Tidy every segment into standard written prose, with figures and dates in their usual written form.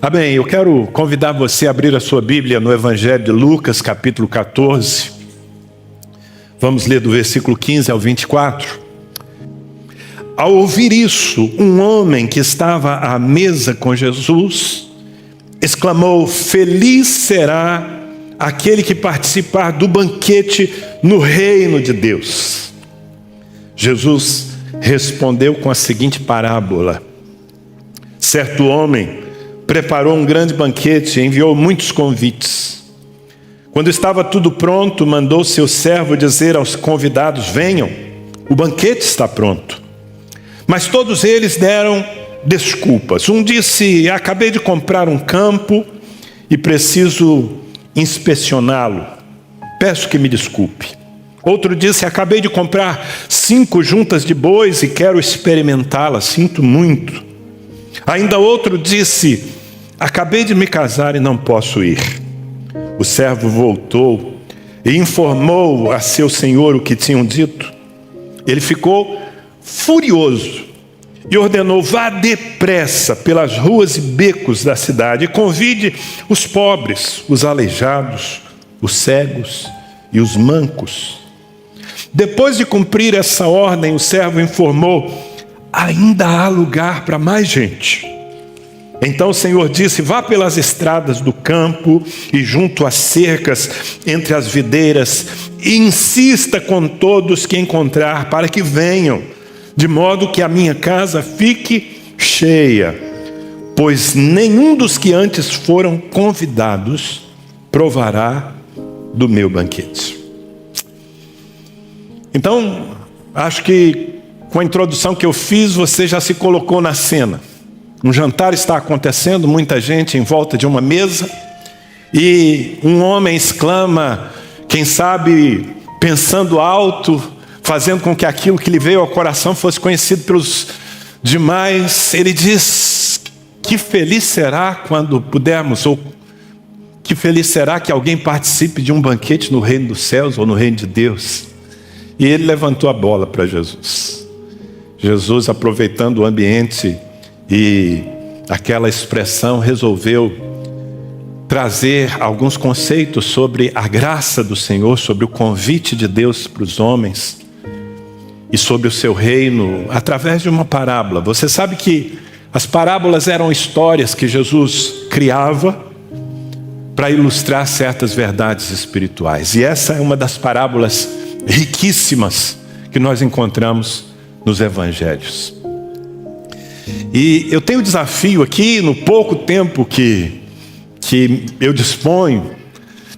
Amém. Eu quero convidar você a abrir a sua Bíblia no Evangelho de Lucas, capítulo 14. Vamos ler do versículo 15 ao 24. Ao ouvir isso, um homem que estava à mesa com Jesus exclamou: Feliz será aquele que participar do banquete no reino de Deus. Jesus respondeu com a seguinte parábola: Certo homem preparou um grande banquete e enviou muitos convites. Quando estava tudo pronto, mandou seu servo dizer aos convidados: Venham, o banquete está pronto. Mas todos eles deram desculpas. Um disse: Acabei de comprar um campo e preciso inspecioná-lo. Peço que me desculpe. Outro disse: Acabei de comprar 5 juntas de bois e quero experimentá-las. Sinto muito. Ainda outro disse: Acabei de me casar e não posso ir. O servo voltou e informou a seu senhor o que tinham dito. Ele ficou furioso e ordenou: Vá depressa pelas ruas e becos da cidade e convide os pobres, os aleijados, os cegos e os mancos. Depois de cumprir essa ordem, o servo informou: Ainda há lugar para mais gente. Então o Senhor disse: Vá pelas estradas do campo e junto às cercas, entre as videiras, e insista com todos que encontrar, para que venham, de modo que a minha casa fique cheia, pois nenhum dos que antes foram convidados provará do meu banquete. Então, acho que com a introdução que eu fiz, você já se colocou na cena. Um jantar está acontecendo, muita gente em volta de uma mesa, e um homem exclama, quem sabe pensando alto, fazendo com que aquilo que lhe veio ao coração fosse conhecido pelos demais. Ele diz: que feliz será quando pudermos, ou que feliz será que alguém participe de um banquete no reino dos céus ou no reino de Deus. E ele levantou a bola para Jesus. Jesus, aproveitando o ambiente e aquela expressão, resolveu trazer alguns conceitos sobre a graça do Senhor, sobre o convite de Deus para os homens e sobre o seu reino, através de uma parábola. Você sabe que as parábolas eram histórias que Jesus criava para ilustrar certas verdades espirituais. E essa é uma das parábolas riquíssimas que nós encontramos nos evangelhos. E eu tenho o desafio aqui, no pouco tempo que eu disponho,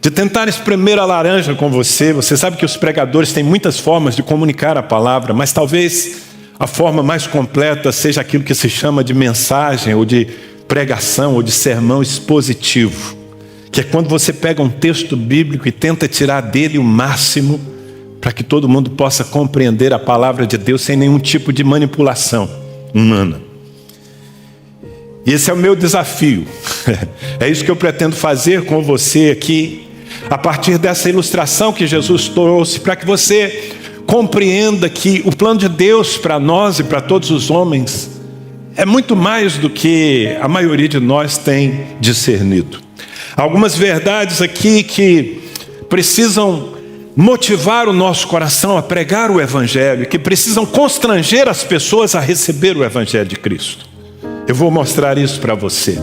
de tentar espremer a laranja com você. Você sabe que os pregadores têm muitas formas de comunicar a palavra, mas talvez a forma mais completa seja aquilo que se chama de mensagem, ou de pregação, ou de sermão expositivo, que é quando você pega um texto bíblico e tenta tirar dele o máximo, para que todo mundo possa compreender a palavra de Deus sem nenhum tipo de manipulação humana. E esse é o meu desafio. É isso que eu pretendo fazer com você aqui, a partir dessa ilustração que Jesus trouxe, para que você compreenda que o plano de Deus para nós e para todos os homens é muito mais do que a maioria de nós tem discernido. Algumas verdades aqui que precisam motivar o nosso coração a pregar o Evangelho, que precisam constranger as pessoas a receber o Evangelho de Cristo. Eu vou mostrar isso para você.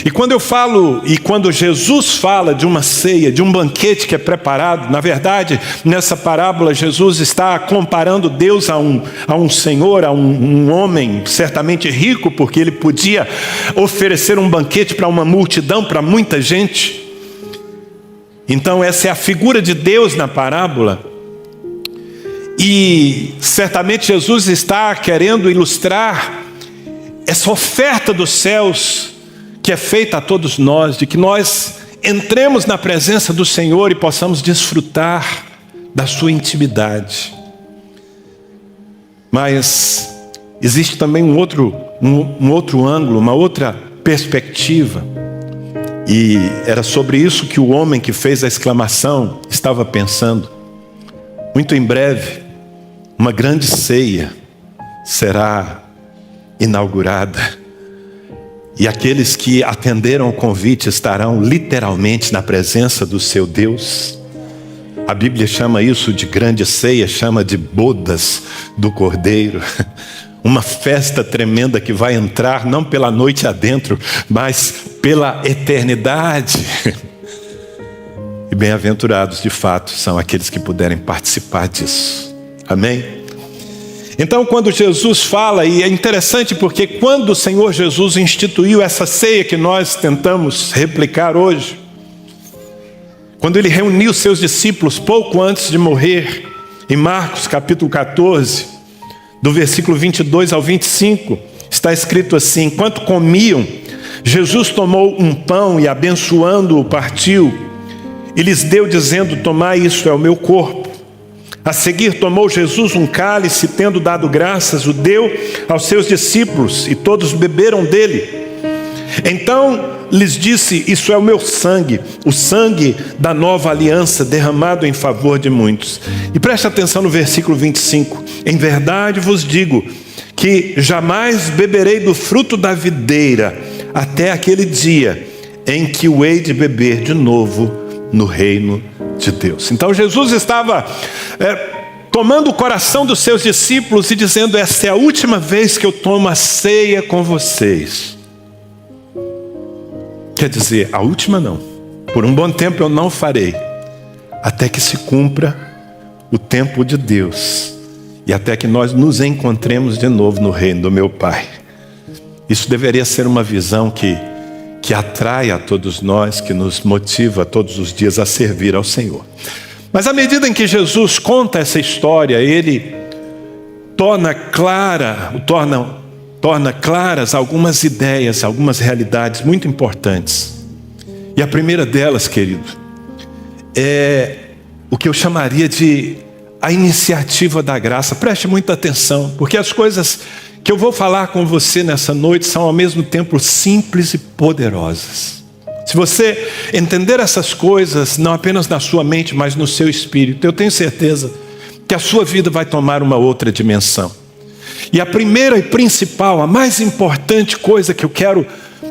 E quando eu falo, e quando Jesus fala de uma ceia, de um banquete que é preparado, na verdade, nessa parábola, Jesus está comparando Deus a um senhor, a um homem certamente rico, porque ele podia oferecer um banquete para uma multidão, para muita gente. Então essa é a figura de Deus na parábola. E certamente Jesus está querendo ilustrar essa oferta dos céus que é feita a todos nós, de que nós entremos na presença do Senhor e possamos desfrutar da sua intimidade. Mas existe também um outro ângulo, uma outra perspectiva. E era sobre isso que o homem que fez a exclamação estava pensando. Muito em breve, uma grande ceia será inaugurada. E aqueles que atenderam ao convite estarão literalmente na presença do seu Deus. A Bíblia chama isso de grande ceia, chama de bodas do Cordeiro. Uma festa tremenda que vai entrar não pela noite adentro, mas pela eternidade. E bem-aventurados de fato são aqueles que puderem participar disso. Amém? Então, quando Jesus fala, e é interessante porque quando o Senhor Jesus instituiu essa ceia que nós tentamos replicar hoje, quando ele reuniu seus discípulos pouco antes de morrer, em Marcos capítulo 14, do versículo 22 ao 25, está escrito assim: enquanto comiam, Jesus tomou um pão e abençoando-o partiu, e lhes deu dizendo: tomai, isso é o meu corpo. A seguir tomou Jesus um cálice, tendo dado graças, o deu aos seus discípulos, e todos beberam dele. Então lhes disse: isso é o meu sangue, o sangue da nova aliança, derramado em favor de muitos. E preste atenção no versículo 25: em verdade vos digo que jamais beberei do fruto da videira, até aquele dia em que o hei de beber de novo no reino de Deus. Então Jesus estava tomando o coração dos seus discípulos e dizendo: essa é a última vez que eu tomo a ceia com vocês. Quer dizer, a última não. Por um bom tempo eu não farei, até que se cumpra o tempo de Deus e até que nós nos encontremos de novo no reino do meu Pai. Isso deveria ser uma visão que atrai a todos nós, que nos motiva todos os dias a servir ao Senhor. Mas à medida em que Jesus conta essa história, ele torna claras algumas ideias, algumas realidades muito importantes. E a primeira delas, querido, é o que eu chamaria de a iniciativa da graça. Preste muita atenção, porque as coisas que eu vou falar com você nessa noite são ao mesmo tempo simples e poderosas. Se você entender essas coisas, não apenas na sua mente, mas no seu espírito, eu tenho certeza que a sua vida vai tomar uma outra dimensão. E a primeira e principal, a mais importante coisa que eu quero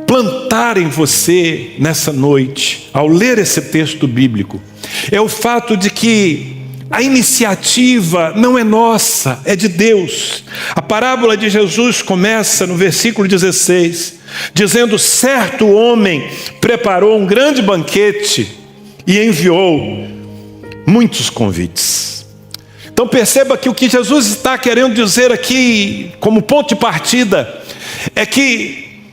plantar em você nessa noite, ao ler esse texto bíblico, é o fato de que a iniciativa não é nossa, é de Deus. A parábola de Jesus começa no versículo 16, dizendo: certo homem preparou um grande banquete e enviou muitos convites. Então perceba que o que Jesus está querendo dizer aqui, como ponto de partida, é que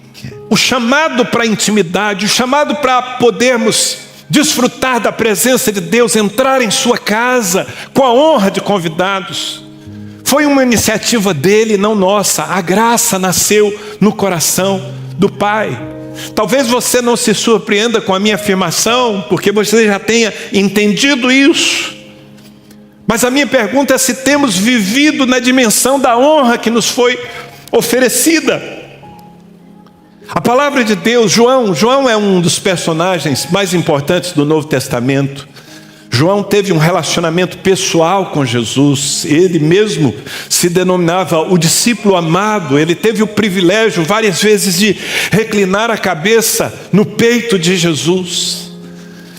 o chamado para a intimidade, o chamado para podermos desfrutar da presença de Deus, entrar em sua casa com a honra de convidados, foi uma iniciativa dele, não nossa. A graça nasceu no coração do Pai. Talvez você não se surpreenda com a minha afirmação, porque você já tenha entendido isso. Mas a minha pergunta é se temos vivido na dimensão da honra que nos foi oferecida. A palavra de Deus, João é um dos personagens mais importantes do Novo Testamento. João teve um relacionamento pessoal com Jesus. Ele mesmo se denominava o discípulo amado. Ele teve o privilégio várias vezes de reclinar a cabeça no peito de Jesus,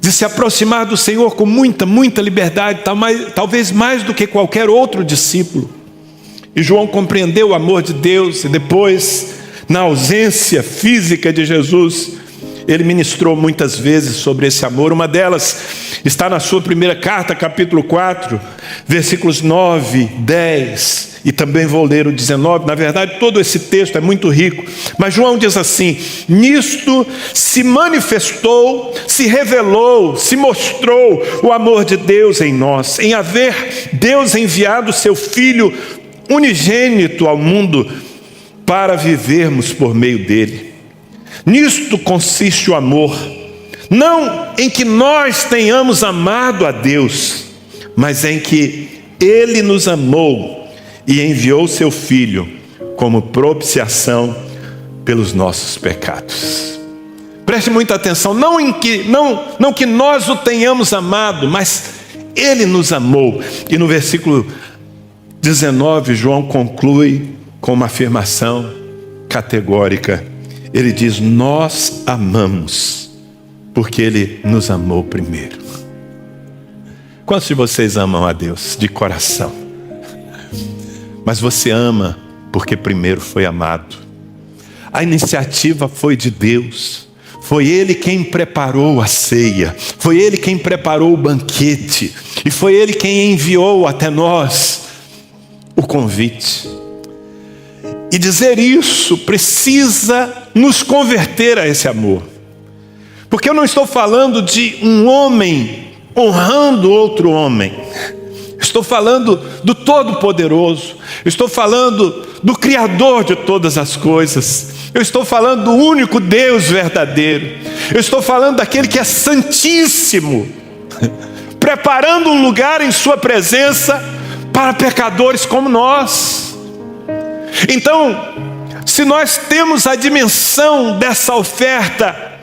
de se aproximar do Senhor com muita liberdade, talvez mais do que qualquer outro discípulo. E João compreendeu o amor de Deus, e depois, na ausência física de Jesus, ele ministrou muitas vezes sobre esse amor. Uma delas está na sua primeira carta, capítulo 4, versículos 9, 10, e também vou ler o 19. Na verdade, todo esse texto é muito rico, mas João diz assim: nisto se manifestou, se revelou, se mostrou o amor de Deus em nós, em haver Deus enviado seu Filho unigênito ao mundo, para vivermos por meio dele. Nisto consiste o amor, não em que nós tenhamos amado a Deus, mas em que Ele nos amou e enviou seu Filho como propiciação pelos nossos pecados. Preste muita atenção, não que nós o tenhamos amado, mas Ele nos amou. E no versículo 19, João conclui com uma afirmação categórica: Ele diz: nós amamos, porque Ele nos amou primeiro. Quantos de vocês amam a Deus de coração? Mas você ama porque primeiro foi amado. A iniciativa foi de Deus. Foi Ele quem preparou a ceia. Foi Ele quem preparou o banquete. E foi Ele quem enviou até nós o convite. E dizer isso precisa nos converter a esse amor. Porque eu não estou falando de um homem honrando outro homem. Estou falando do Todo-Poderoso. Estou falando do Criador de todas as coisas. Eu estou falando do único Deus verdadeiro. Eu estou falando daquele que é santíssimo, preparando um lugar em sua presença para pecadores como nós. Então, se nós temos a dimensão dessa oferta,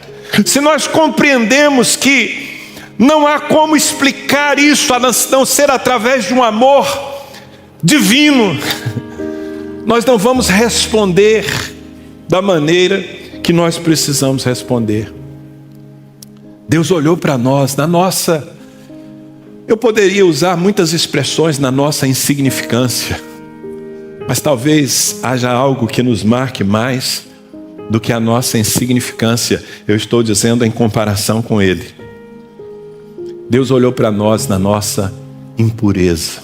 se nós compreendemos que não há como explicar isso a não ser através de um amor divino, nós não vamos responder da maneira que nós precisamos responder. Deus olhou para nós, eu poderia usar muitas expressões na nossa insignificância, mas talvez haja algo que nos marque mais do que a nossa insignificância. Eu estou dizendo em comparação com Ele. Deus olhou para nós na nossa impureza,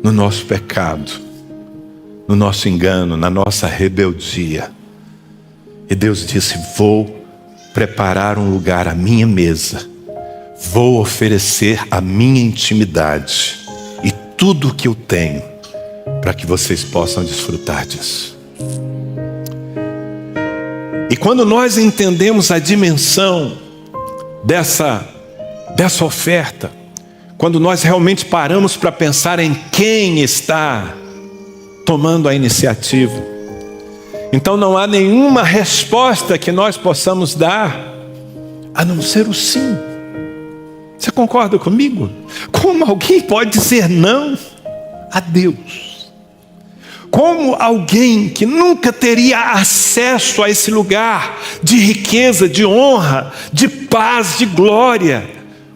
no nosso pecado, no nosso engano, na nossa rebeldia. E Deus disse: vou preparar um lugar à minha mesa, vou oferecer a minha intimidade e tudo o que eu tenho para que vocês possam desfrutar disso. E quando nós entendemos a dimensão dessa oferta, quando nós realmente paramos para pensar em quem está tomando a iniciativa, então não há nenhuma resposta que nós possamos dar a não ser o sim. Você concorda comigo? Como alguém pode dizer não a Deus? Como alguém que nunca teria acesso a esse lugar de riqueza, de honra, de paz, de glória,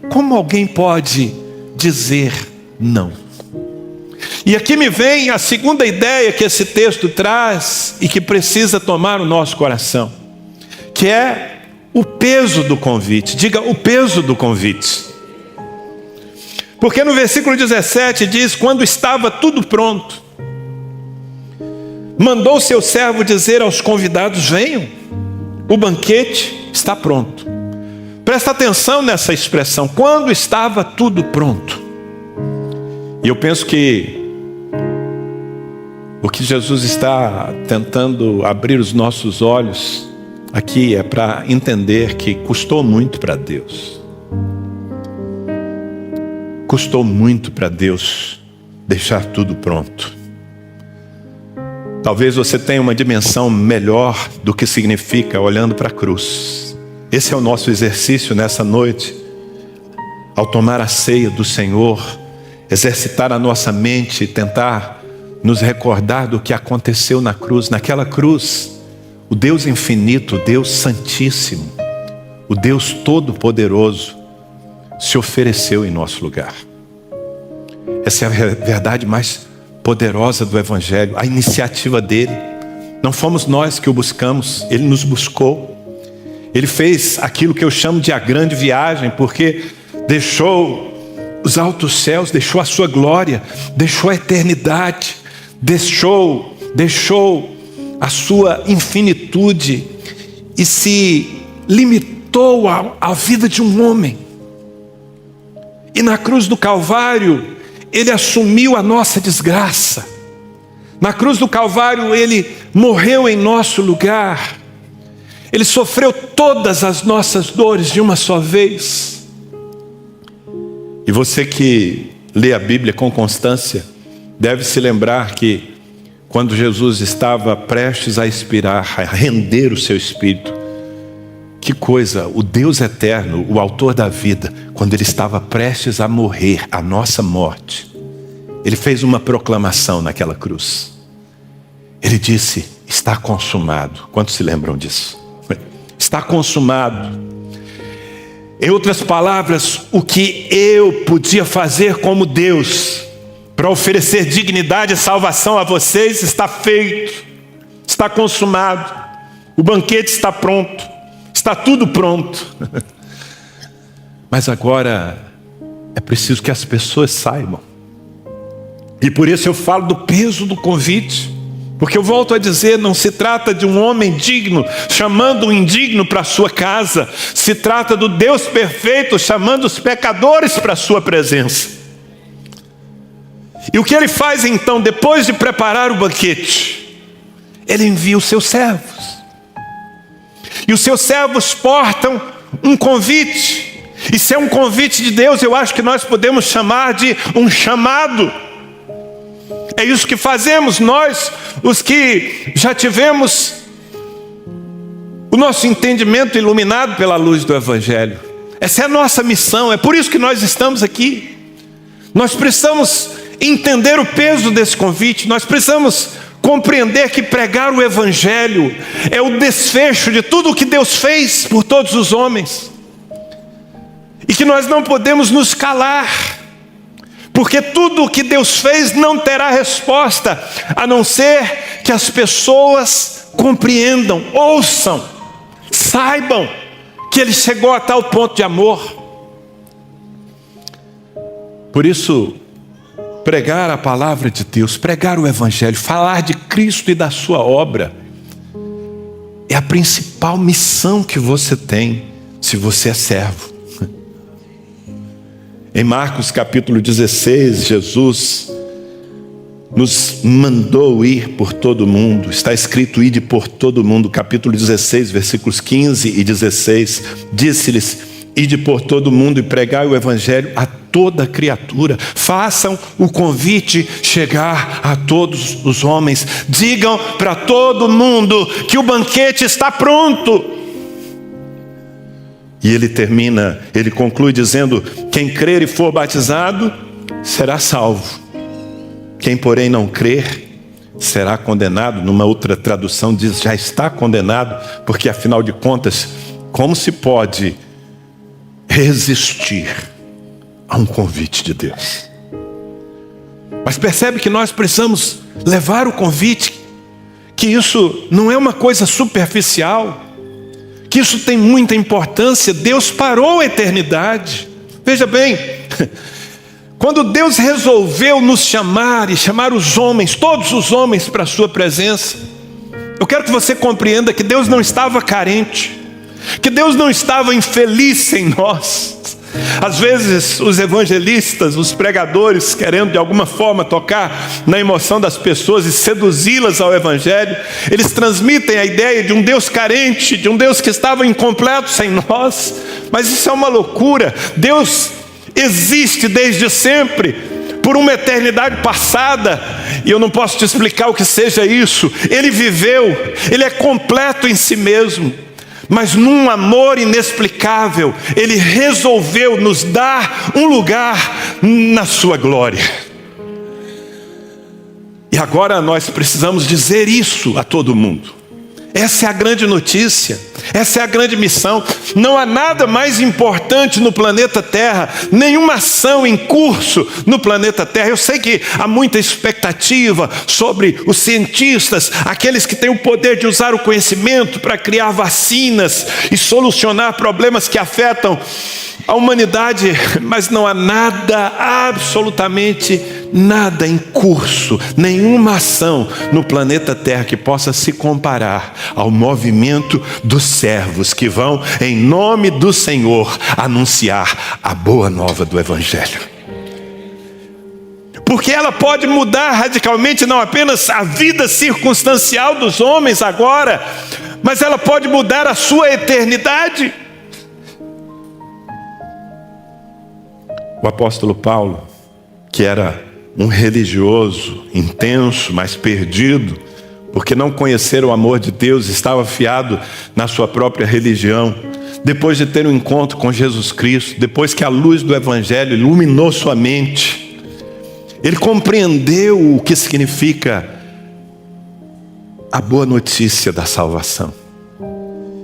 como alguém pode dizer não? E aqui me vem a segunda ideia que esse texto traz e que precisa tomar o nosso coração, que é o peso do convite. Diga: o peso do convite. Porque no versículo 17 diz: quando estava tudo pronto, mandou seu servo dizer aos convidados: venham, o banquete está pronto. Presta atenção nessa expressão: quando estava tudo pronto. E eu penso que o que Jesus está tentando abrir os nossos olhos aqui é para entender que custou muito para Deus. Custou muito para Deus deixar tudo pronto. Talvez você tenha uma dimensão melhor do que significa olhando para a cruz. Esse é o nosso exercício nessa noite. Ao tomar a ceia do Senhor, exercitar a nossa mente e tentar nos recordar do que aconteceu na cruz. Naquela cruz, o Deus infinito, o Deus santíssimo, o Deus todo-poderoso se ofereceu em nosso lugar. Essa é a verdade mais poderosa do Evangelho, a iniciativa dele. Não fomos nós que o buscamos, ele nos buscou. Ele fez aquilo que eu chamo de a grande viagem, porque deixou os altos céus, deixou a sua glória, deixou a eternidade, deixou a sua infinitude e se limitou à vida de um homem. E na cruz do Calvário, ele assumiu a nossa desgraça. Na cruz do Calvário, ele morreu em nosso lugar. Ele sofreu todas as nossas dores de uma só vez. E você que lê a Bíblia com constância, deve se lembrar que quando Jesus estava prestes a expirar, a render o seu espírito, que coisa, o Deus eterno, o autor da vida, quando ele estava prestes a morrer, a nossa morte, ele fez uma proclamação naquela cruz. Ele disse: está consumado. Quantos se lembram disso? Está consumado. Em outras palavras, o que eu podia fazer como Deus para oferecer dignidade e salvação a vocês está feito, está consumado. O banquete está pronto, está tudo pronto. Mas agora é preciso que as pessoas saibam. E por isso eu falo do peso do convite. Porque eu volto a dizer, não se trata de um homem digno chamando o indigno para a sua casa. Se trata do Deus perfeito chamando os pecadores para a sua presença. E o que ele faz então, depois de preparar o banquete? Ele envia os seus servos. E os seus servos portam um convite. E se é um convite de Deus, eu acho que nós podemos chamar de um chamado. É isso que fazemos nós, os que já tivemos o nosso entendimento iluminado pela luz do Evangelho. Essa é a nossa missão, é por isso que nós estamos aqui. Nós precisamos entender o peso desse convite, nós precisamos compreender que pregar o Evangelho é o desfecho de tudo o que Deus fez por todos os homens. E que nós não podemos nos calar. Porque tudo o que Deus fez não terá resposta, a não ser que as pessoas compreendam, ouçam, saibam que Ele chegou a tal ponto de amor. Por isso, pregar a palavra de Deus, pregar o Evangelho, falar de Cristo e da sua obra, é a principal missão que você tem, se você é servo. Em Marcos capítulo 16, Jesus nos mandou ir por todo mundo. Está escrito: ide por todo mundo. Capítulo 16, versículos 15 e 16. Disse-lhes: ide por todo mundo e pregai o Evangelho a toda criatura. Façam o convite chegar a todos os homens. Digam para todo mundo que o banquete está pronto. E ele conclui dizendo: quem crer e for batizado será salvo. Quem, porém, não crer será condenado. Numa outra tradução diz: já está condenado, porque afinal de contas, como se pode resistir a um convite de Deus? Mas percebe que nós precisamos levar o convite, que isso não é uma coisa superficial, que isso tem muita importância. Deus parou a eternidade. Veja bem, quando Deus resolveu nos chamar e chamar os homens, todos os homens, para a sua presença, eu quero que você compreenda que Deus não estava carente, que Deus não estava infeliz sem nós. Às vezes os evangelistas, os pregadores, querendo de alguma forma tocar na emoção das pessoas e seduzi-las ao Evangelho, eles transmitem a ideia de um Deus carente, de um Deus que estava incompleto sem nós. Mas isso é uma loucura. Deus existe desde sempre, por uma eternidade passada, e eu não posso te explicar o que seja isso. Ele viveu, Ele é completo em si mesmo. Mas num amor inexplicável, Ele resolveu nos dar um lugar na sua glória. E agora nós precisamos dizer isso a todo mundo. Essa é a grande notícia, essa é a grande missão. Não há nada mais importante no planeta Terra, nenhuma ação em curso no planeta Terra. Eu sei que há muita expectativa sobre os cientistas, aqueles que têm o poder de usar o conhecimento para criar vacinas e solucionar problemas que afetam a humanidade, mas não há nada, absolutamente nada em curso, nenhuma ação no planeta Terra que possa se comparar ao movimento dos servos que vão, em nome do Senhor, anunciar a boa nova do Evangelho. Porque ela pode mudar radicalmente não apenas a vida circunstancial dos homens agora, mas ela pode mudar a sua eternidade. O apóstolo Paulo, que era um religioso intenso, mas perdido, porque não conhecer o amor de Deus, estava afiado na sua própria religião. Depois de ter um encontro com Jesus Cristo, depois que a luz do Evangelho iluminou sua mente, ele compreendeu o que significa a boa notícia da salvação.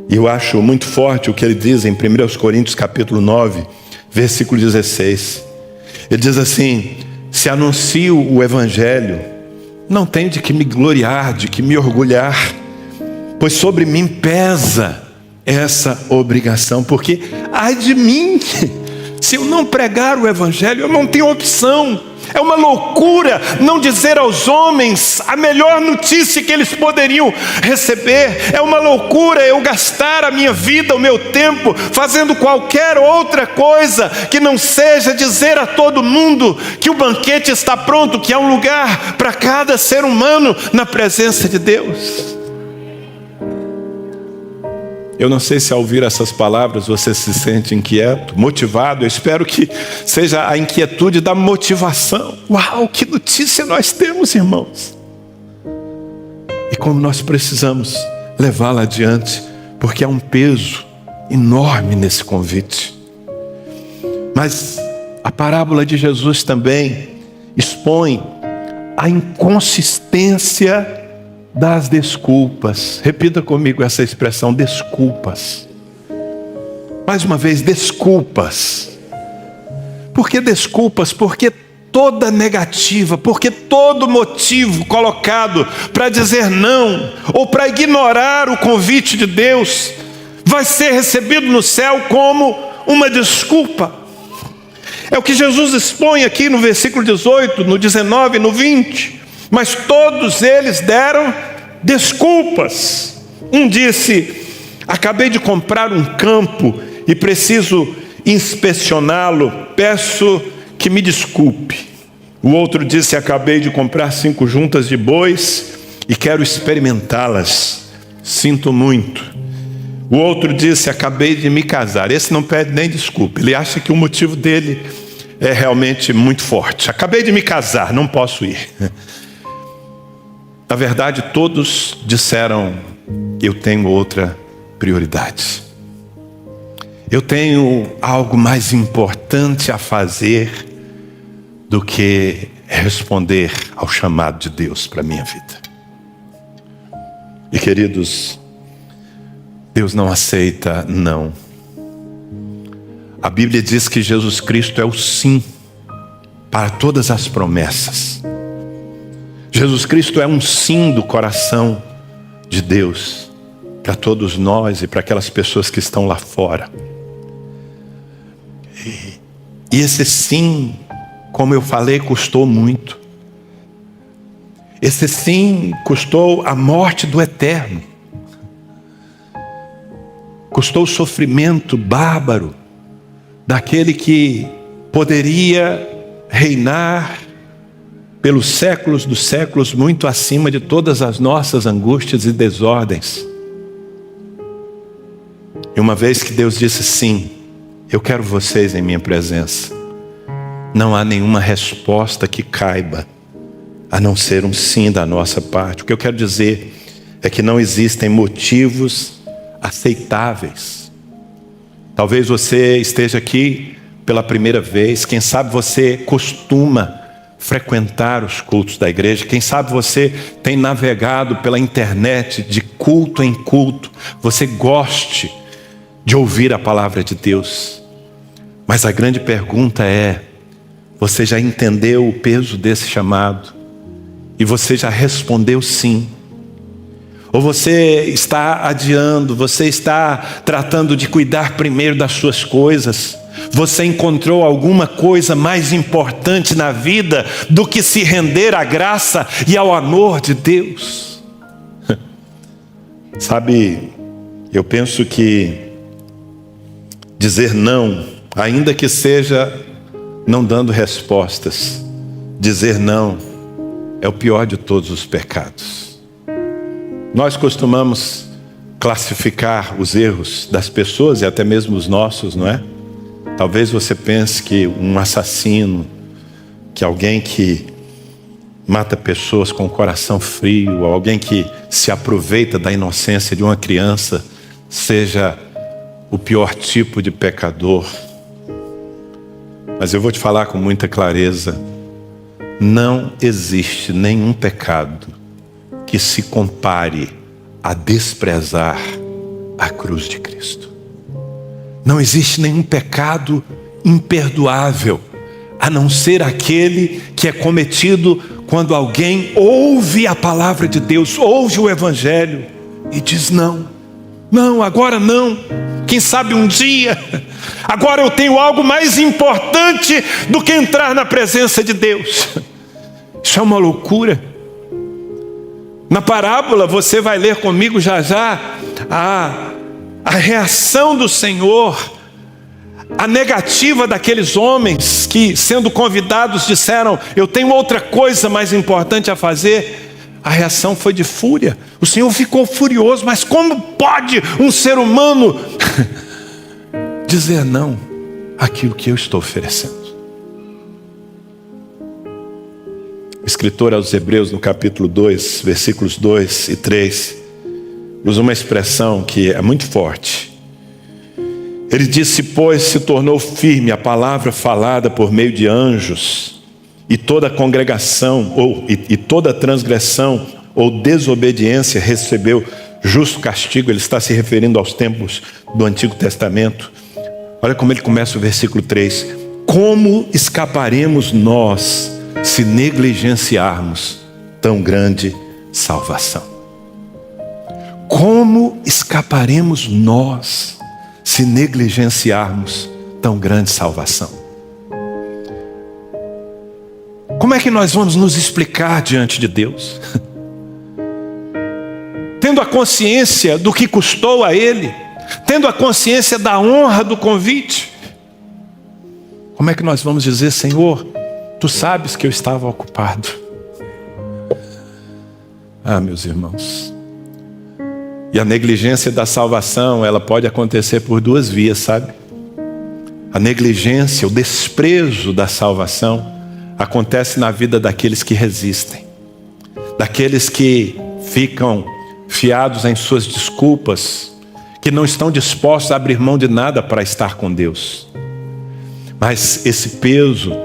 E eu acho muito forte o que ele diz em 1 Coríntios capítulo 9, versículo 16. Ele diz assim: se anuncio o evangelho, não tenho de que me gloriar, de que me orgulhar, pois sobre mim pesa essa obrigação, porque ai de mim, se eu não pregar o evangelho, eu não tenho opção. É uma loucura não dizer aos homens a melhor notícia que eles poderiam receber. É uma loucura eu gastar a minha vida, o meu tempo, fazendo qualquer outra coisa que não seja dizer a todo mundo que o banquete está pronto, que há um lugar para cada ser humano na presença de Deus. Eu não sei se ao ouvir essas palavras você se sente inquieto, motivado. Eu espero que seja a inquietude da motivação. Uau, que notícia nós temos, irmãos! E como nós precisamos levá-la adiante, porque há um peso enorme nesse convite. Mas a parábola de Jesus também expõe a inconsistência das desculpas. Repita comigo essa expressão, desculpas. Mais uma vez, desculpas. Por que desculpas? Porque toda negativa, porque todo motivo colocado para dizer não, ou para ignorar o convite de Deus, vai ser recebido no céu como uma desculpa. É o que Jesus expõe aqui no versículo 18, no 19 e no 20. Mas todos eles deram desculpas. Um disse: acabei de comprar um campo e preciso inspecioná-lo, peço que me desculpe. O outro disse: acabei de comprar 5 juntas de bois e quero experimentá-las, sinto muito. O outro disse: acabei de me casar. Esse não pede nem desculpa, ele acha que o motivo dele é realmente muito forte. Acabei de me casar, não posso ir. Na verdade, todos disseram: eu tenho outra prioridade. Eu tenho algo mais importante a fazer do que responder ao chamado de Deus para a minha vida. E queridos, Deus não aceita não. A Bíblia diz que Jesus Cristo é o sim para todas as promessas. Jesus Cristo é um sim do coração de Deus para todos nós e para aquelas pessoas que estão lá fora. E esse sim, como eu falei, custou muito. Esse sim custou a morte do eterno. Custou o sofrimento bárbaro daquele que poderia reinar pelos séculos dos séculos, muito acima de todas as nossas angústias e desordens. E uma vez que Deus disse sim, eu quero vocês em minha presença, não há nenhuma resposta que caiba, a não ser um sim da nossa parte. O que eu quero dizer é que não existem motivos aceitáveis. Talvez você esteja aqui pela primeira vez, quem sabe você costuma frequentar os cultos da igreja, quem sabe você tem navegado pela internet de culto em culto, você goste de ouvir a palavra de Deus. Mas a grande pergunta é: você já entendeu o peso desse chamado? E você já respondeu sim? Ou você está adiando, você está tratando de cuidar primeiro das suas coisas? Você encontrou alguma coisa mais importante na vida do que se render à graça e ao amor de Deus? Sabe, eu penso que dizer não, ainda que seja não dando respostas, dizer não é o pior de todos os pecados. Nós costumamos classificar os erros das pessoas e até mesmo os nossos, não é? Talvez você pense que um assassino, que alguém que mata pessoas com o coração frio, ou alguém que se aproveita da inocência de uma criança, seja o pior tipo de pecador. Mas eu vou te falar com muita clareza: não existe nenhum pecado que se compare a desprezar a cruz de Cristo. Não existe nenhum pecado imperdoável, a não ser aquele que é cometido quando alguém ouve a palavra de Deus, ouve o Evangelho e diz não, agora não, quem sabe um dia, agora eu tenho algo mais importante do que entrar na presença de Deus. Isso é uma loucura. Na parábola você vai ler comigo já a reação do Senhor, a negativa daqueles homens que, sendo convidados, disseram: eu tenho outra coisa mais importante a fazer. A reação foi de fúria. O Senhor ficou furioso. Mas como pode um ser humano dizer não àquilo que eu estou oferecendo? O escritor aos Hebreus, no capítulo 2, versículos 2 e 3, usa uma expressão que é muito forte. Ele disse: pois se tornou firme a palavra falada por meio de anjos, e toda congregação, e toda transgressão ou desobediência recebeu justo castigo. Ele está se referindo aos tempos do Antigo Testamento. Olha como ele começa o versículo 3. Como escaparemos nós se negligenciarmos tão grande salvação? Como escaparemos nós se negligenciarmos tão grande salvação? Como é que nós vamos nos explicar diante de Deus? Tendo a consciência do que custou a Ele, tendo a consciência da honra do convite, como é que nós vamos dizer: Senhor, Tu sabes que eu estava ocupado? Meus irmãos, e a negligência da salvação, ela pode acontecer por duas vias, sabe? A negligência, o desprezo da salvação acontece na vida daqueles que resistem, daqueles que ficam fiados em suas desculpas, que não estão dispostos a abrir mão de nada para estar com Deus. Mas esse peso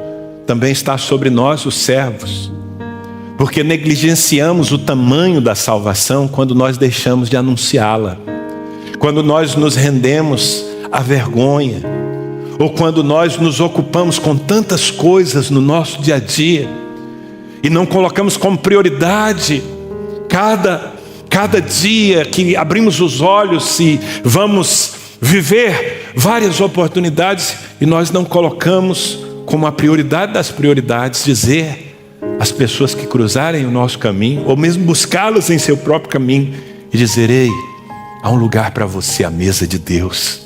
também está sobre nós, os servos, porque negligenciamos o tamanho da salvação quando nós deixamos de anunciá-la, quando nós nos rendemos à vergonha, ou quando nós nos ocupamos com tantas coisas no nosso dia a dia e não colocamos como prioridade cada dia que abrimos os olhos e vamos viver várias oportunidades, e nós não colocamos como a prioridade das prioridades dizer às pessoas que cruzarem o nosso caminho, ou mesmo buscá-las em seu próprio caminho, e dizer: ei, há um lugar para você à mesa de Deus,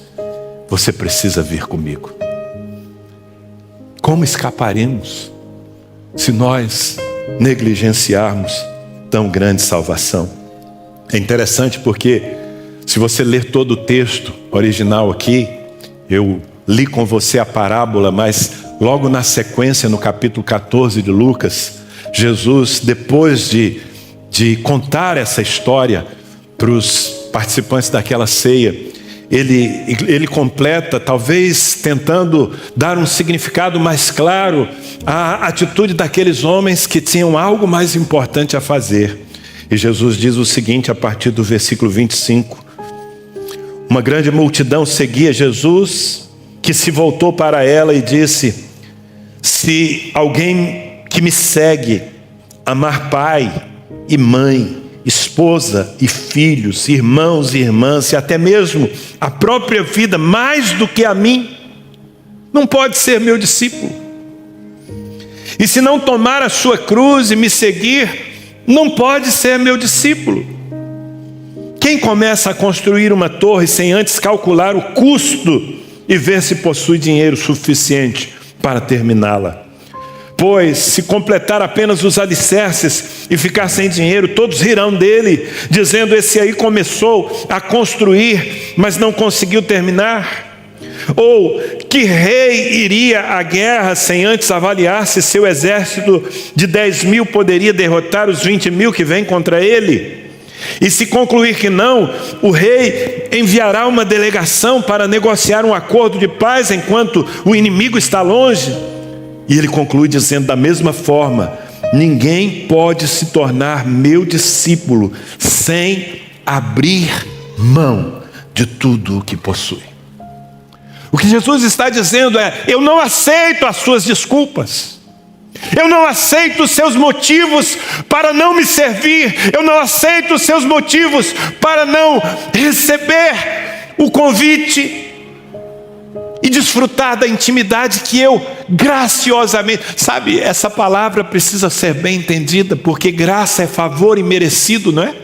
você precisa vir comigo. Como escaparemos se nós negligenciarmos tão grande salvação? É interessante porque, se você ler todo o texto original aqui, eu li com você a parábola, mas logo na sequência, no capítulo 14 de Lucas, Jesus, depois de contar essa história para os participantes daquela ceia, ele completa, talvez tentando dar um significado mais claro à atitude daqueles homens que tinham algo mais importante a fazer. E Jesus diz o seguinte a partir do versículo 25. Uma grande multidão seguia Jesus, que se voltou para ela e disse: se alguém que me segue amar pai e mãe, esposa e filhos, irmãos e irmãs, e até mesmo a própria vida mais do que a mim, não pode ser meu discípulo. E se não tomar a sua cruz e me seguir, não pode ser meu discípulo. Quem começa a construir uma torre sem antes calcular o custo e ver se possui dinheiro suficiente para terminá-la? Pois se completar apenas os alicerces e ficar sem dinheiro, todos rirão dele, dizendo: esse aí começou a construir, mas não conseguiu terminar. Ou que rei iria à guerra sem antes avaliar se seu exército de 10.000 poderia derrotar os 20.000 que vêm contra ele? E se concluir que não, o rei enviará uma delegação para negociar um acordo de paz enquanto o inimigo está longe. E ele conclui dizendo: da mesma forma, ninguém pode se tornar meu discípulo sem abrir mão de tudo o que possui. O que Jesus está dizendo é: eu não aceito as suas desculpas. Eu não aceito os seus motivos para não me servir. Eu não aceito os seus motivos para não receber o convite e desfrutar da intimidade que eu graciosamente... Sabe, essa palavra precisa ser bem entendida, porque graça é favor imerecido, não é?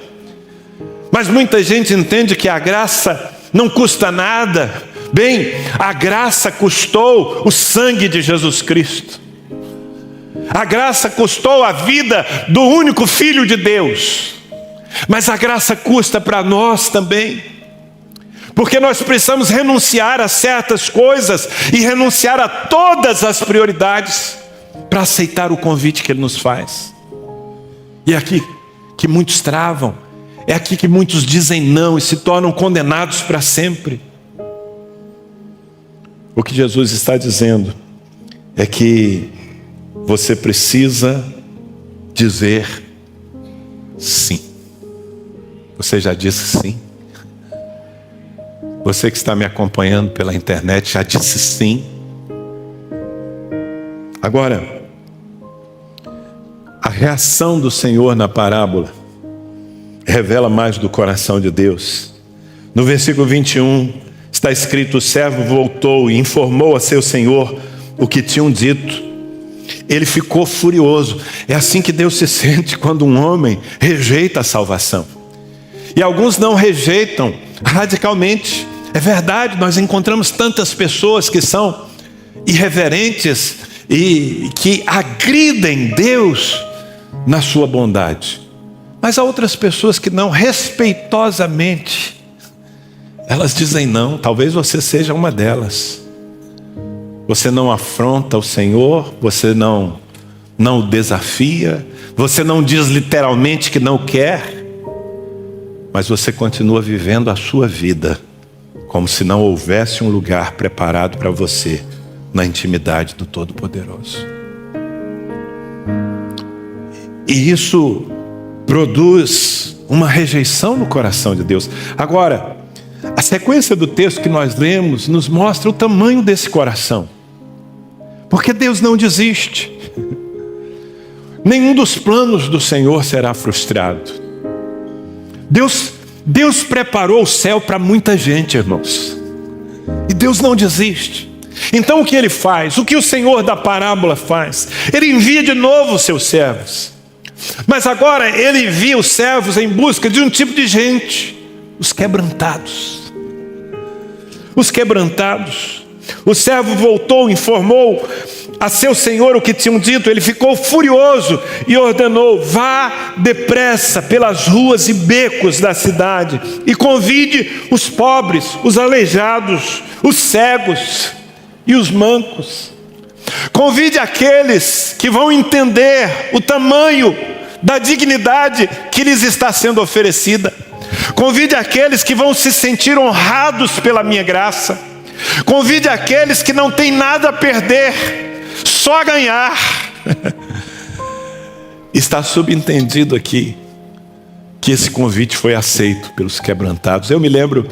Mas muita gente entende que a graça não custa nada. Bem, a graça custou o sangue de Jesus Cristo. A graça custou a vida do único Filho de Deus. Mas a graça custa para nós também, porque nós precisamos renunciar a certas coisas e renunciar a todas as prioridades para aceitar o convite que Ele nos faz. E é aqui que muitos travam, é aqui que muitos dizem não e se tornam condenados para sempre. O que Jesus está dizendo é que você precisa dizer sim. Você já disse sim? Você que está me acompanhando pela internet já disse sim? Agora, a reação do Senhor na parábola revela mais do coração de Deus. No versículo 21 está escrito: o servo voltou e informou a seu senhor o que tinham dito. Ele ficou furioso. É assim que Deus se sente quando um homem rejeita a salvação. E alguns não rejeitam radicalmente. É verdade, nós encontramos tantas pessoas que são irreverentes e que agridem Deus na sua bondade. Mas há outras pessoas que não, respeitosamente, elas dizem não. Talvez você seja uma delas. Você não afronta o Senhor, você não o desafia, você não diz literalmente que não quer, mas você continua vivendo a sua vida como se não houvesse um lugar preparado para você na intimidade do Todo-Poderoso. E isso produz uma rejeição no coração de Deus. Agora, a sequência do texto que nós lemos nos mostra o tamanho desse coração. Porque Deus não desiste. Nenhum dos planos do Senhor será frustrado. Deus preparou o céu para muita gente, irmãos. E Deus não desiste. Então o que Ele faz? O que o Senhor da parábola faz? Ele envia de novo os seus servos. Mas agora Ele envia os servos em busca de um tipo de gente: os quebrantados. Os quebrantados. O servo voltou, informou a seu senhor o que tinham dito. Ele ficou furioso e ordenou: vá depressa pelas ruas e becos da cidade e convide os pobres, os aleijados, os cegos e os mancos. Convide aqueles que vão entender o tamanho da dignidade que lhes está sendo oferecida. Convide aqueles que vão se sentir honrados pela minha graça. Convide aqueles que não têm nada a perder, só a ganhar. Está subentendido aqui que esse convite foi aceito pelos quebrantados. Eu me lembro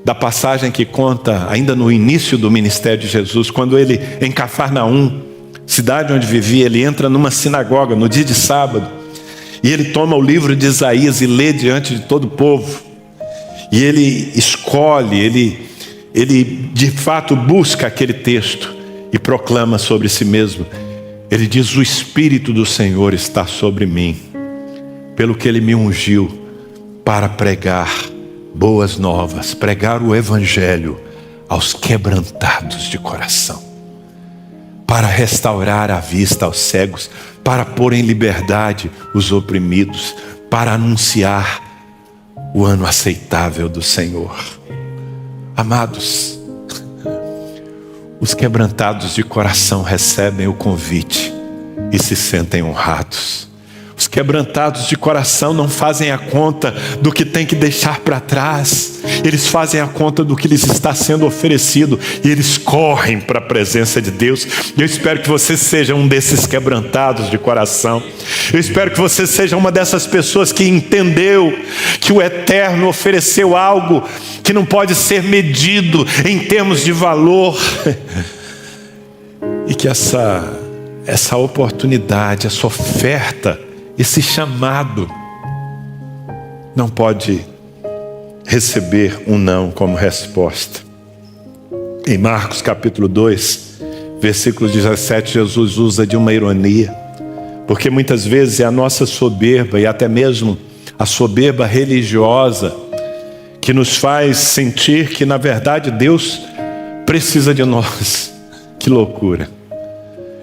da passagem que conta ainda no início do ministério de Jesus, quando ele, em Cafarnaum, cidade onde vivia, ele entra numa sinagoga no dia de sábado e ele toma o livro de Isaías e lê diante de todo o povo. E ele escolhe, ele de fato busca aquele texto e proclama sobre si mesmo. Ele diz: o Espírito do Senhor está sobre mim, pelo que Ele me ungiu para pregar boas novas, pregar o Evangelho aos quebrantados de coração, para restaurar a vista aos cegos, para pôr em liberdade os oprimidos, para anunciar o ano aceitável do Senhor. Amados, os quebrantados de coração recebem o convite e se sentem honrados. quebrantados de coração não fazem a conta do que tem que deixar para trás. Eles fazem a conta do que lhes está sendo oferecido e eles correm para a presença de Deus. Eu espero que você seja um desses quebrantados de coração. Eu espero que você seja uma dessas pessoas que entendeu que o Eterno ofereceu algo que não pode ser medido em termos de valor. E que essa oportunidade, essa oferta, esse chamado não pode receber um não como resposta. Em Marcos capítulo 2, versículo 17, Jesus usa de uma ironia, porque muitas vezes é a nossa soberba e até mesmo a soberba religiosa que nos faz sentir que na verdade Deus precisa de nós. Que loucura!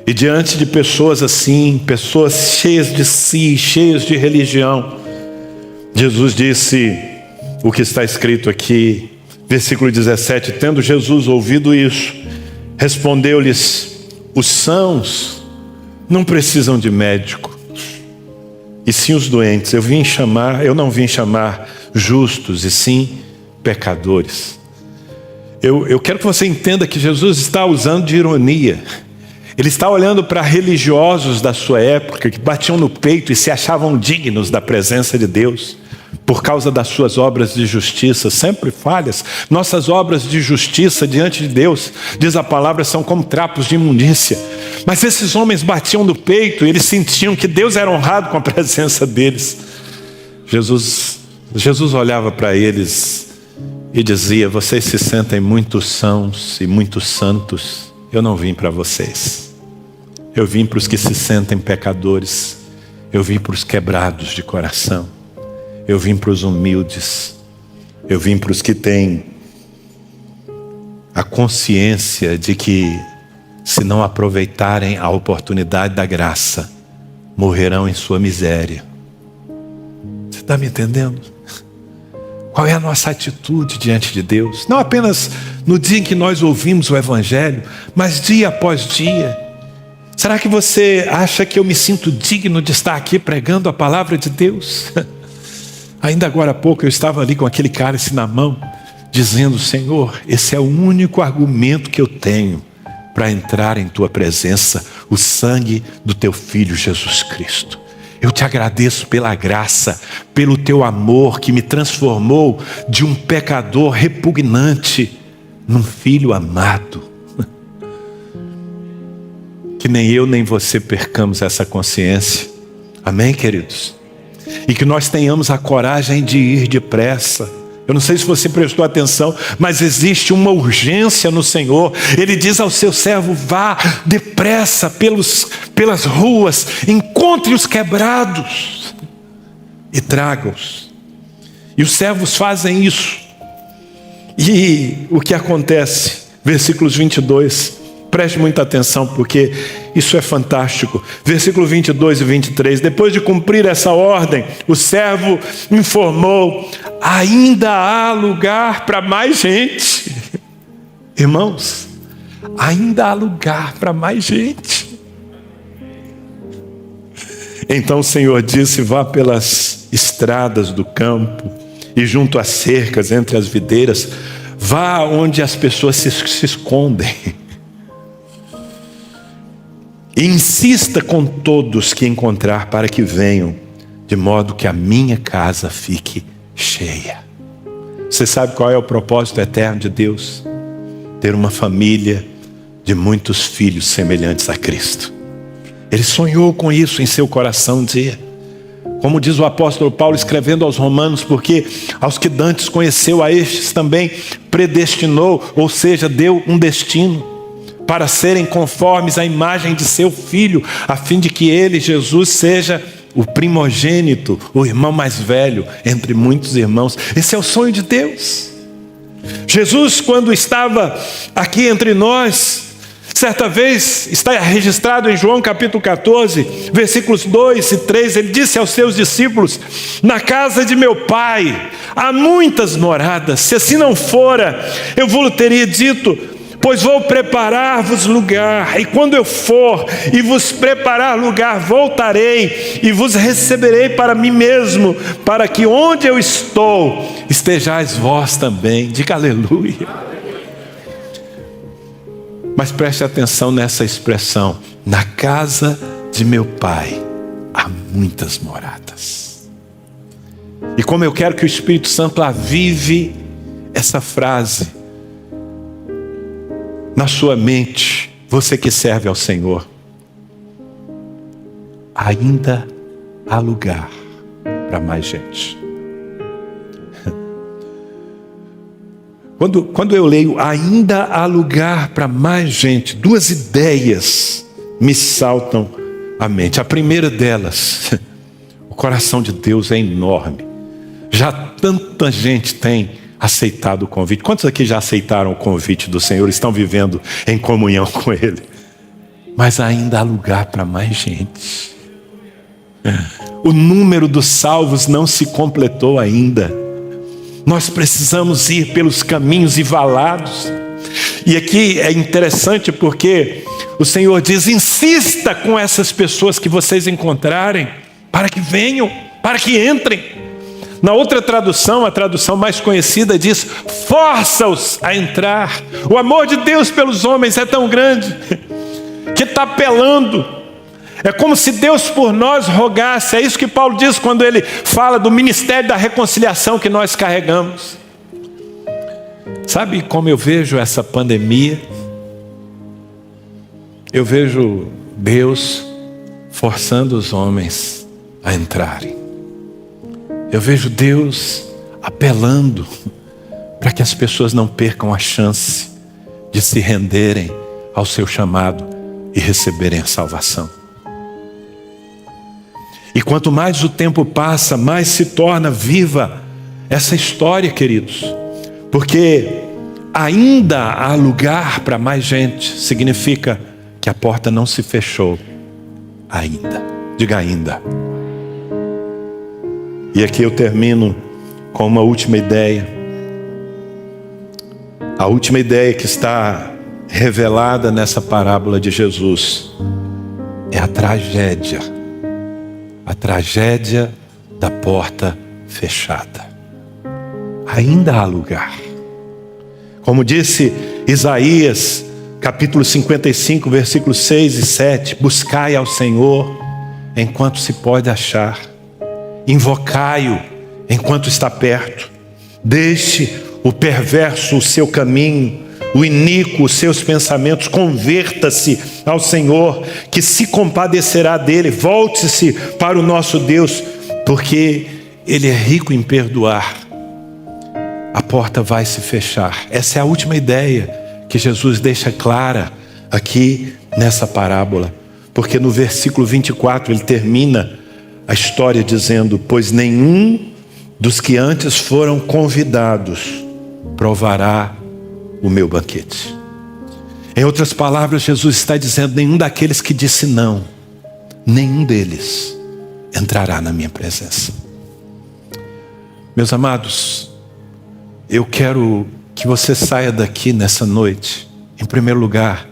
E diante de pessoas assim, pessoas cheias de si, cheias de religião, Jesus disse o que está escrito aqui, versículo 17: tendo Jesus ouvido isso, respondeu-lhes: os sãos não precisam de médico, e sim os doentes. Eu não vim chamar justos, e sim pecadores. Eu quero que você entenda que Jesus está usando de ironia. Ele está olhando para religiosos da sua época que batiam no peito e se achavam dignos da presença de Deus por causa das suas obras de justiça, sempre falhas. Nossas obras de justiça diante de Deus, diz a palavra, são como trapos de imundícia. Mas esses homens batiam no peito e eles sentiam que Deus era honrado com a presença deles. Jesus olhava para eles e dizia: vocês se sentem muito sãos e muito santos. Eu não vim para vocês. Eu vim para os que se sentem pecadores. Eu vim para os quebrados de coração. Eu vim para os humildes. Eu vim para os que têm a consciência de que, se não aproveitarem a oportunidade da graça, morrerão em sua miséria. Você está me entendendo? Qual é a nossa atitude diante de Deus? Não apenas no dia em que nós ouvimos o Evangelho, mas dia após dia. Será que você acha que eu me sinto digno de estar aqui pregando a palavra de Deus? Ainda agora há pouco eu estava ali com aquele cálice na mão, dizendo: Senhor, esse é o único argumento que eu tenho para entrar em Tua presença, o sangue do Teu Filho Jesus Cristo. Eu te agradeço pela graça, pelo Teu amor que me transformou de um pecador repugnante num filho amado. Que nem eu nem você percamos essa consciência. Amém, queridos? E que nós tenhamos a coragem de ir depressa. Eu não sei se você prestou atenção, mas existe uma urgência no Senhor. Ele diz ao seu servo: vá depressa pelas ruas, encontre os quebrados e traga-os. E os servos fazem isso. E o que acontece? Versículos 22, preste muita atenção porque isso é fantástico. Versículo 22 e 23, depois de cumprir essa ordem, o servo informou: ainda há lugar para mais gente. Irmãos, ainda há lugar para mais gente. Então o Senhor disse: vá pelas estradas do campo e junto às cercas, entre as videiras, vá onde as pessoas se escondem. E insista com todos que encontrar para que venham, de modo que a minha casa fique cheia. Você sabe qual é o propósito eterno de Deus? Ter uma família de muitos filhos semelhantes a Cristo. Ele sonhou com isso em seu coração um dia. Como diz o apóstolo Paulo escrevendo aos Romanos: porque aos que dantes conheceu, a estes também predestinou, ou seja, deu um destino, para serem conformes à imagem de seu Filho, a fim de que ele, Jesus, seja o primogênito, o irmão mais velho entre muitos irmãos. Esse é o sonho de Deus. Jesus, quando estava aqui entre nós, certa vez, está registrado em João capítulo 14, versículos 2 e 3, ele disse aos seus discípulos: na casa de meu Pai há muitas moradas, se assim não fora, eu vos teria dito, pois vou preparar-vos lugar, e quando eu for e vos preparar lugar, voltarei e vos receberei para mim mesmo, para que onde eu estou, estejais vós também. Diga aleluia. Mas preste atenção nessa expressão: na casa de meu pai há muitas moradas. E como eu quero que o Espírito Santo avive essa frase na sua mente, você que serve ao Senhor, ainda há lugar para mais gente. Quando eu leio ainda há lugar para mais gente, duas ideias me saltam à mente. A primeira delas, o coração de Deus é enorme. Já tanta gente tem aceitado o convite. Quantos aqui já aceitaram o convite do Senhor, estão vivendo em comunhão com Ele? Mas ainda há lugar para mais gente. O número dos salvos não se completou ainda. Nós precisamos ir pelos caminhos e valados. E aqui é interessante porque o Senhor diz: insista com essas pessoas que vocês encontrarem, para que venham, para que entrem. Na outra tradução, a tradução mais conhecida diz: força-os a entrar. O amor de Deus pelos homens é tão grande que está apelando. É como se Deus por nós rogasse. É isso que Paulo diz quando ele fala do ministério da reconciliação que nós carregamos. Sabe como eu vejo essa pandemia? Eu vejo Deus forçando os homens a entrarem. Eu vejo Deus apelando para que as pessoas não percam a chance de se renderem ao seu chamado e receberem a salvação. E quanto mais o tempo passa, mais se torna viva essa história, queridos. Porque ainda há lugar para mais gente, significa que a porta não se fechou ainda. Diga ainda. E aqui eu termino com uma última ideia. A última ideia que está revelada nessa parábola de Jesus é a tragédia da porta fechada. Ainda há lugar. Como disse Isaías, capítulo 55, versículos 6 e 7, buscai ao Senhor enquanto se pode achar, invocai-o enquanto está perto, deixe o perverso o seu caminho, o iníquo os seus pensamentos, converta-se ao Senhor, que se compadecerá dele, volte-se para o nosso Deus, porque Ele é rico em perdoar. A porta vai se fechar. Essa é a última ideia que Jesus deixa clara aqui nessa parábola, porque no versículo 24 ele termina a história dizendo: pois nenhum dos que antes foram convidados provará o meu banquete. Em outras palavras, Jesus está dizendo: nenhum daqueles que disse não, nenhum deles entrará na minha presença. Meus amados, eu quero que você saia daqui nessa noite, em primeiro lugar,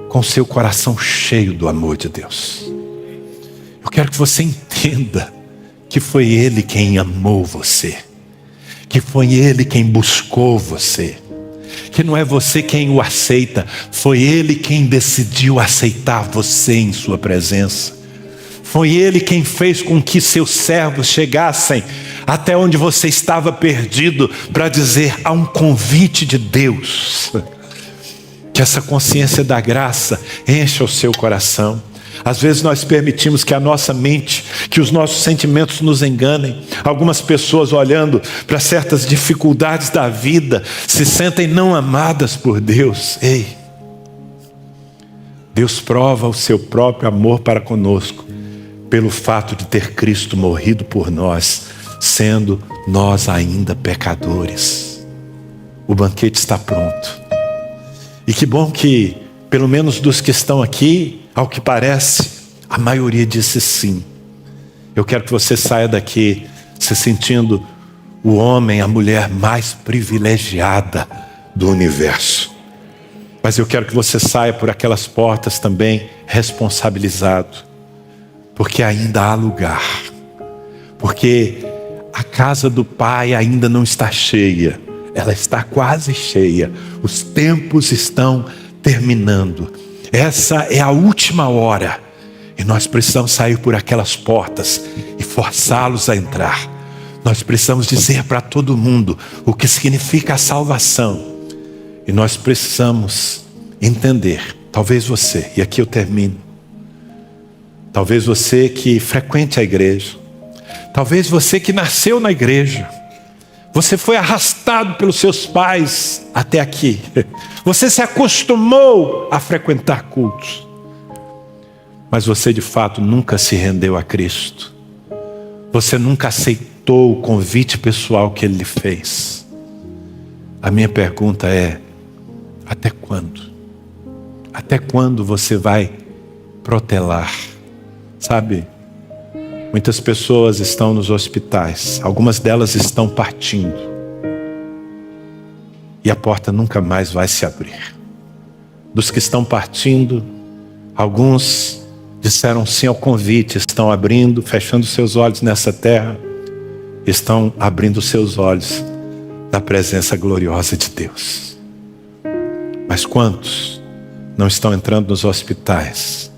com seu coração cheio do amor de Deus. Eu quero que você entenda que foi Ele quem amou você, que foi Ele quem buscou você, que não é você quem o aceita, foi Ele quem decidiu aceitar você em sua presença. Foi Ele quem fez com que seus servos chegassem até onde você estava perdido, para dizer: há um convite de Deus. Que essa consciência da graça encha o seu coração. Às vezes nós permitimos que a nossa mente, que os nossos sentimentos nos enganem. Algumas pessoas, olhando para certas dificuldades da vida, se sentem não amadas por Deus. Ei, Deus prova o seu próprio amor para conosco pelo fato de ter Cristo morrido por nós, sendo nós ainda pecadores. O banquete está pronto. E que bom que, pelo menos dos que estão aqui, ao que parece, a maioria disse sim. Eu quero que você saia daqui se sentindo o homem, a mulher mais privilegiada do universo. Mas eu quero que você saia por aquelas portas também responsabilizado, porque ainda há lugar, porque a casa do Pai ainda não está cheia, ela está quase cheia. Os tempos estão terminando. Essa é a última hora e nós precisamos sair por aquelas portas e forçá-los a entrar. Nós precisamos dizer para todo mundo o que significa a salvação. E nós precisamos entender, talvez você, e aqui eu termino, talvez você que frequente a igreja, talvez você que nasceu na igreja, você foi arrastado pelos seus pais até aqui, você se acostumou a frequentar cultos, mas você de fato nunca se rendeu a Cristo, você nunca aceitou o convite pessoal que Ele lhe fez. A minha pergunta é: até quando? Até quando você vai protelar? Sabe, muitas pessoas estão nos hospitais, algumas delas estão partindo, e a porta nunca mais vai se abrir. Dos que estão partindo, alguns disseram sim ao convite, estão abrindo, fechando seus olhos nessa terra, estão abrindo seus olhos na presença gloriosa de Deus. Mas quantos não estão entrando nos hospitais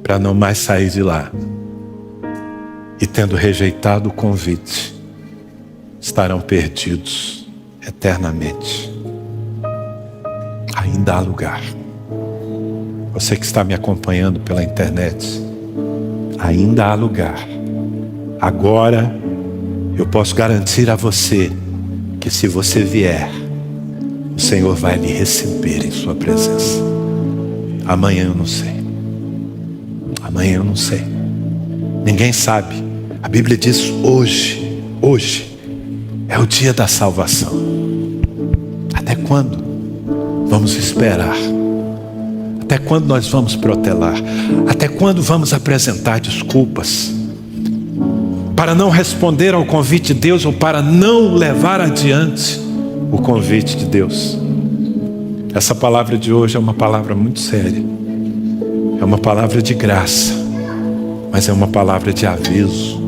para não mais sair de lá, e tendo rejeitado o convite, estarão perdidos eternamente? Ainda há lugar. Você que está me acompanhando pela internet, ainda há lugar. Agora eu posso garantir a você que se você vier, o Senhor vai lhe receber em sua presença. Amanhã eu não sei. Amanhã eu não sei. Ninguém sabe. A Bíblia diz hoje é o dia da salvação. Até quando vamos esperar? Até quando nós vamos protelar? Até quando vamos apresentar desculpas para não responder ao convite de Deus, ou para não levar adiante o convite de Deus? Essa palavra de hoje é uma palavra muito séria. É uma palavra de graça, mas é uma palavra de aviso,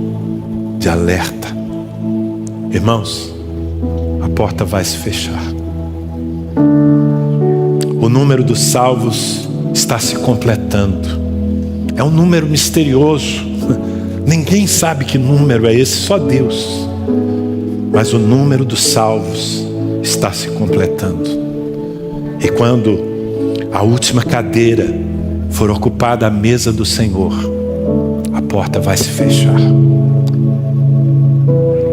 de alerta. Irmãos, a porta vai se fechar. O número dos salvos está se completando. É um número misterioso. Ninguém sabe que número é esse, só Deus. Mas o número dos salvos está se completando. E quando a última cadeira for ocupada à mesa do Senhor, a porta vai se fechar.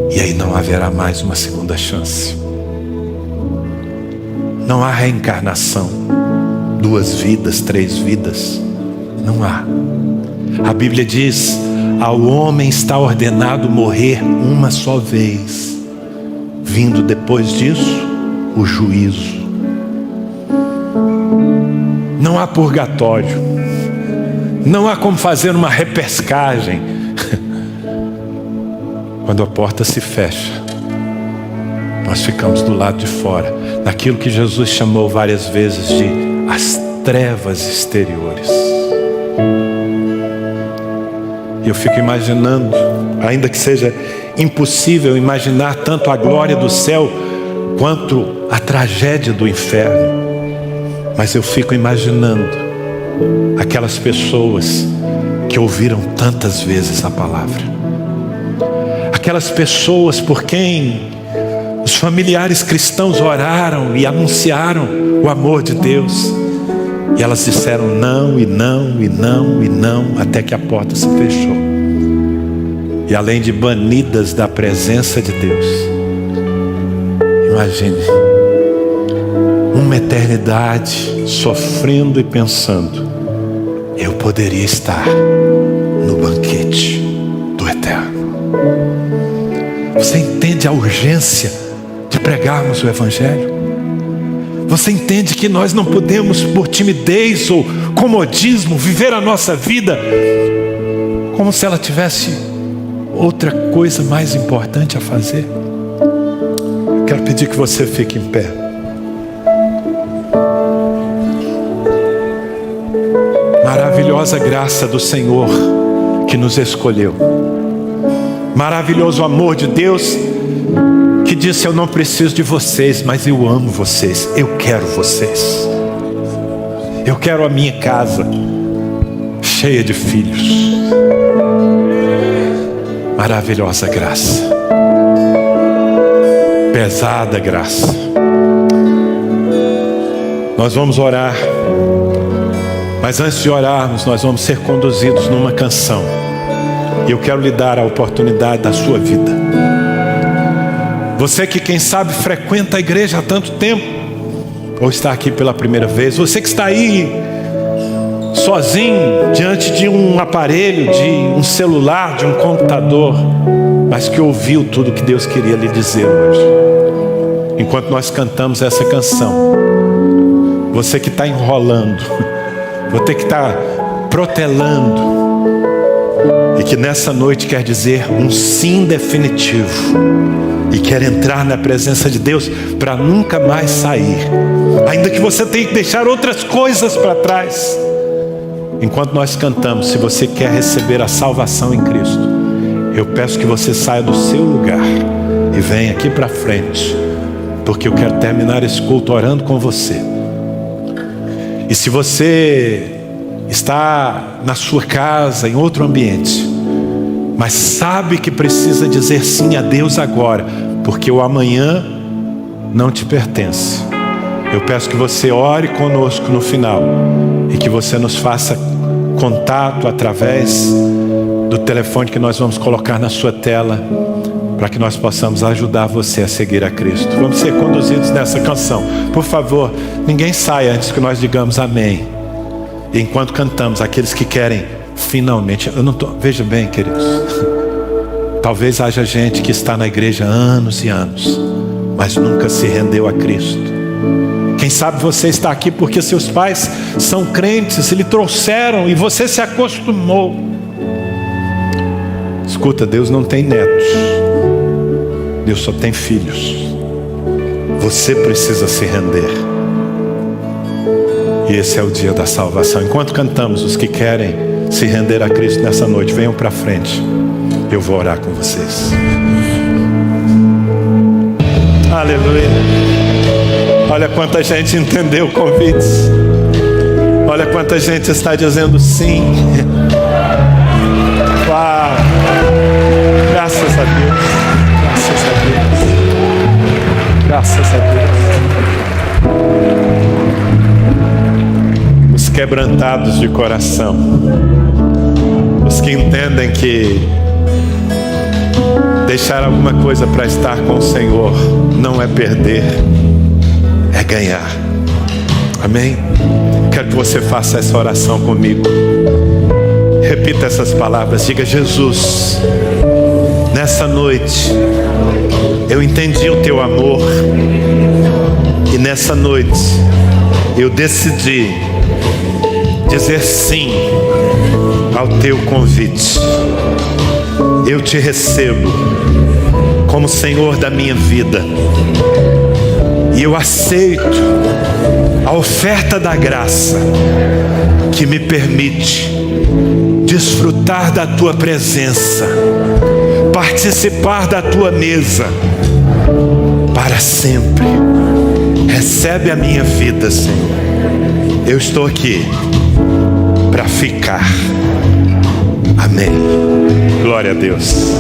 E aí não haverá mais uma segunda chance. Não há reencarnação, 2 vidas, 3 vidas. Não há. A Bíblia diz: ao homem está ordenado morrer uma só vez, vindo depois disso o juízo. Não há purgatório. Não há como fazer uma repescagem. Quando a porta se fecha, nós ficamos do lado de fora, naquilo que Jesus chamou várias vezes de as trevas exteriores. E eu fico imaginando, ainda que seja impossível imaginar tanto a glória do céu quanto a tragédia do inferno, mas eu fico imaginando aquelas pessoas que ouviram tantas vezes a palavra, aquelas pessoas por quem os familiares cristãos oraram e anunciaram o amor de Deus, e elas disseram não, e não, e não, e não, até que a porta se fechou. E além de banidas da presença de Deus, imagine uma eternidade sofrendo e pensando: eu poderia estar no banquete do eterno. Você entende a urgência de pregarmos o Evangelho? Você entende que nós não podemos, por timidez ou comodismo, viver a nossa vida como se ela tivesse outra coisa mais importante a fazer? Quero pedir que você fique em pé. maravilhosa graça do Senhor que nos escolheu. Maravilhoso amor de Deus que disse: eu não preciso de vocês, mas eu amo vocês, eu quero vocês. Eu quero a minha casa cheia de filhos. Maravilhosa graça, pesada graça. Nós vamos orar, mas antes de orarmos, nós vamos ser conduzidos numa canção. E eu quero lhe dar a oportunidade da sua vida. Você que, quem sabe, frequenta a igreja há tanto tempo, ou está aqui pela primeira vez. Você que está aí sozinho, diante de um aparelho, de um celular, de um computador, mas que ouviu tudo que Deus queria lhe dizer hoje. Enquanto nós cantamos essa canção, você que está enrolando, você que está protelando, e que nessa noite quer dizer um sim definitivo, e quer entrar na presença de Deus para nunca mais sair, ainda que você tenha que deixar outras coisas para trás. Enquanto nós cantamos, se você quer receber a salvação em Cristo, eu peço que você saia do seu lugar e venha aqui para frente, porque eu quero terminar esse culto orando com você. E se você está na sua casa, em outro ambiente, mas sabe que precisa dizer sim a Deus agora, porque o amanhã não te pertence, eu peço que você ore conosco no final e que você nos faça contato através do telefone que nós vamos colocar na sua tela, para que nós possamos ajudar você a seguir a Cristo. Vamos ser conduzidos nessa canção. Por favor, ninguém saia antes que nós digamos amém. E enquanto cantamos, aqueles que querem finalmente, veja bem, queridos, talvez haja gente que está na igreja há anos e anos, mas nunca se rendeu a Cristo. Quem sabe você está aqui porque seus pais são crentes e lhe trouxeram e você se acostumou. Escuta, Deus não tem netos, Deus só tem filhos. Você precisa se render. E esse é o dia da salvação. Enquanto cantamos, os que querem se render a Cristo nessa noite, venham para frente. Eu vou orar com vocês. Aleluia. Olha quanta gente entendeu o convite. Olha quanta gente está dizendo sim. Uau. Graças a Deus. Graças a Deus. Graças a Deus. Os quebrantados de coração, os que entendem que deixar alguma coisa para estar com o Senhor não é perder, é ganhar. Amém? Quero que você faça essa oração comigo. Repita essas palavras. Diga: Jesus, nessa noite eu entendi o teu amor, e nessa noite eu decidi dizer sim ao teu convite. Eu te recebo como Senhor da minha vida, e eu aceito a oferta da graça que me permite desfrutar da tua presença, participar da tua mesa para sempre. Recebe a minha vida, Senhor. Eu estou aqui para ficar. Amém. Glória a Deus.